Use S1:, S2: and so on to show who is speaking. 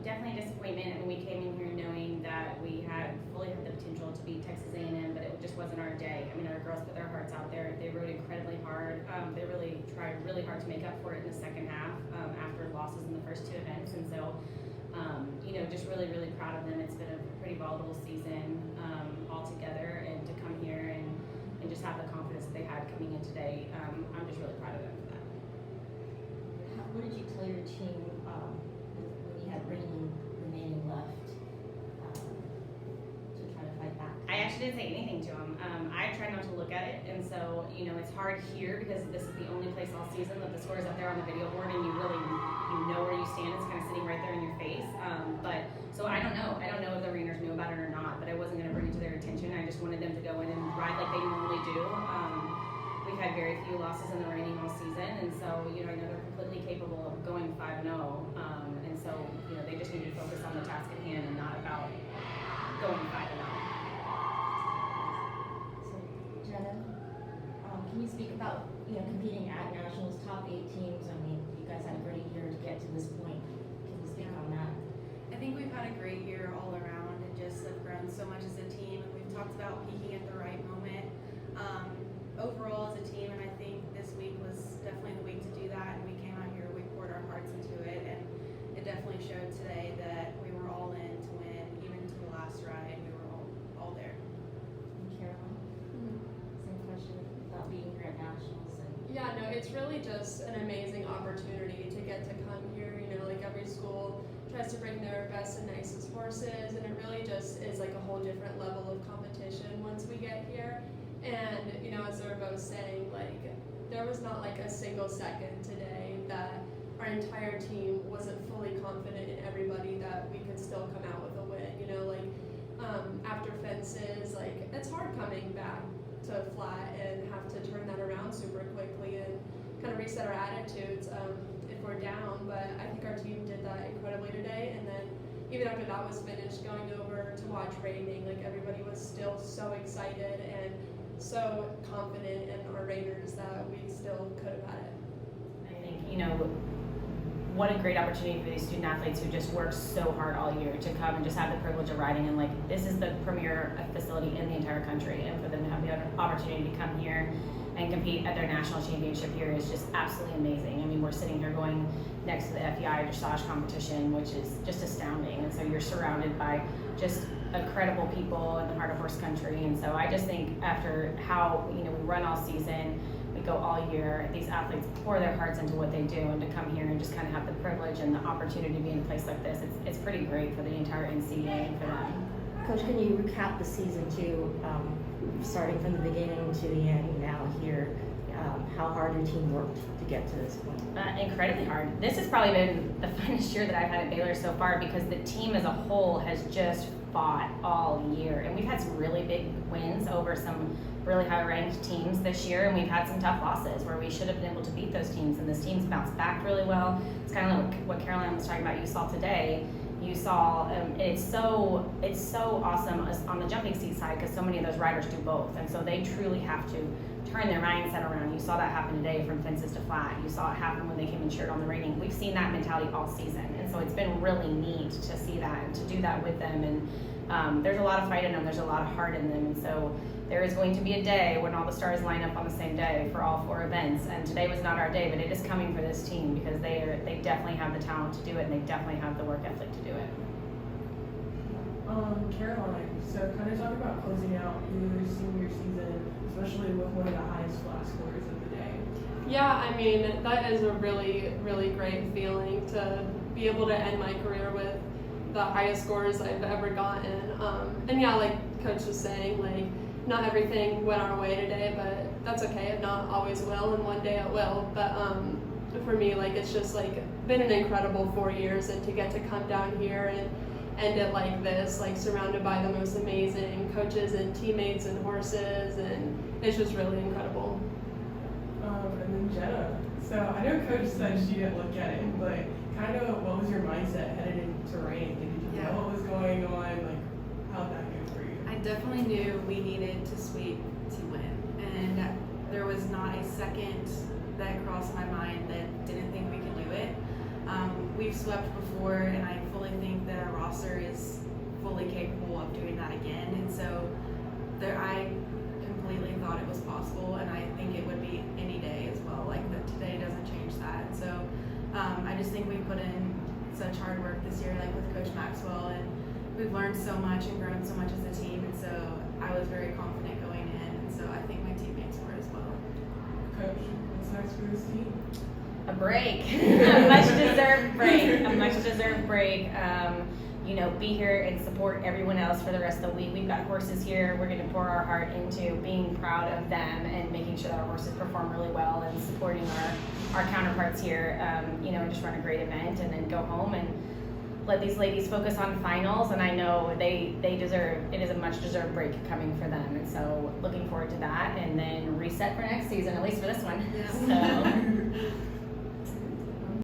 S1: Definitely a disappointment. I mean, we came in here knowing that we fully had the potential to beat Texas A&M, but it just wasn't our day. I mean, our girls put their hearts out there. They rode incredibly hard. They really tried really hard to make up for it in the second half after losses in the first two events. And so, just really, really proud of them. It's been a pretty volatile season altogether, and to come here and just have the confidence that they had coming in today, I'm just really proud of them for that.
S2: What did you tell your team when you had remaining left to try to fight back?
S1: I actually didn't say anything to them. I try not to look at it, and so it's hard here because this is the only place all season that the score is up there on the video board, and you know where you stand. It's kind of sitting right there in your face. So I don't know. I don't know if the Rainers knew about it or not, but I wasn't going to bring it to their attention. I just wanted them to go in and ride like they normally do. We've had very few losses in the reining all season, and so I know they're completely capable of going 5-0. And so they just need to focus on the task at hand and not about going 5-0.
S2: So Jenna, can you speak about competing at nationals, top 8 teams? I mean, you guys had a great year to get to this point. Can you speak on that?
S3: I think we've had a great year all around and just have grown so much as a team. And we've talked about peaking at the right moment. Overall as a team, and I think this week was definitely the week to do that, and we came out here, we poured our hearts into it, and it definitely showed today that we were all in to win, even to the last ride, we were all there.
S2: And Caroline, same question about being here at nationals.
S4: Yeah, no, it's really just an amazing opportunity to get to come here. Like every school tries to bring their best and nicest horses, and it really just is like a whole different level of competition once we get here. And as they were both saying, like there was not like a single second today that our entire team wasn't fully confident in everybody that we could still come out with a win. After fences, like it's hard coming back to flat and have to turn that around super quickly and kind of reset our attitudes if we're down. But I think our team did that incredibly today. And then even after that was finished, going over to watch reining, like everybody was still so excited and so confident in our Rainers that we still could have had it.
S1: I think, what a great opportunity for these student athletes who just work so hard all year to come and just have the privilege of riding. And this is the premier facility in the entire country, and for them to have the opportunity to come here and compete at their national championship here is just absolutely amazing. I mean, we're sitting here going next to the FEI dressage competition, which is just astounding. And so you're surrounded by just incredible people in the heart of horse country. And so I just think after how we run all season, we go all year, these athletes pour their hearts into what they do, and to come here and just kind of have the privilege and the opportunity to be in a place like this, it's pretty great for the entire NCAA and for them.
S2: Coach, can you recap the season too, starting from the beginning to the end now here, how hard your team worked to get to this point?
S1: Incredibly hard. This has probably been the funnest year that I've had at Baylor so far, because the team as a whole has just fought all year, and we've had some really big wins over some really high-ranked teams this year, and we've had some tough losses where we should have been able to beat those teams, and this team's bounced back really well. It's kind of like what Caroline was talking about. You saw today. You saw it's so awesome on the jumping seat side, because so many of those riders do both, and so they truly have to turn their mindset around. You saw that happen today from fences to flat. You saw it happen when they came and cheered on the reining. We've seen that mentality all season, and so it's been really neat to see that and to do that with them. And there's a lot of fight in them. There's a lot of heart in them, and so there is going to be a day when all the stars line up on the same day for all 4 events. And today was not our day, but it is coming for this team, because they definitely have the talent to do it, and they definitely have the work ethic to do it.
S5: Caroline, so kind of talk about closing out your senior season, especially with one of the highest class scores of the day.
S4: Yeah, I mean, that is a really, really great feeling to be able to end my career with the highest scores I've ever gotten. And yeah, like Coach was saying, like not everything went our way today, but that's okay. It not always will, and one day it will. But for me, like it's just like been an incredible 4 years, and to get to come down here and end it like this, like surrounded by the most amazing coaches and teammates and horses, and it's just really incredible.
S5: And then Jenna, so I know Coach said she didn't look at it, but kind of what was your mindset headed into reining? Did you know what was going on? Like, how'd that go for you?
S3: I definitely knew we needed to sweep to win, and there was not a second that crossed my mind that didn't think we could do it. we've swept before, and I fully think that our roster is fully capable of doing that again. And so I completely thought it was possible, and I think it would be any day as well. Like that today doesn't change that. And so I just think we put in such hard work this year, like with Coach Maxwell, and we've learned so much and grown so much as a team. And so I was very confident going in, and so I think my teammates were as well.
S5: Coach, what's next for this team?
S1: A break, a much deserved break, a much deserved break. Be here and support everyone else for the rest of the week. We've got horses here. We're going to pour our heart into being proud of them and making sure that our horses perform really well and supporting our counterparts here. And just run a great event and then go home and let these ladies focus on finals. And I know they deserve, it is a much deserved break coming for them. And so looking forward to that and then reset for next season, at least for this one.
S3: Yeah.
S1: So.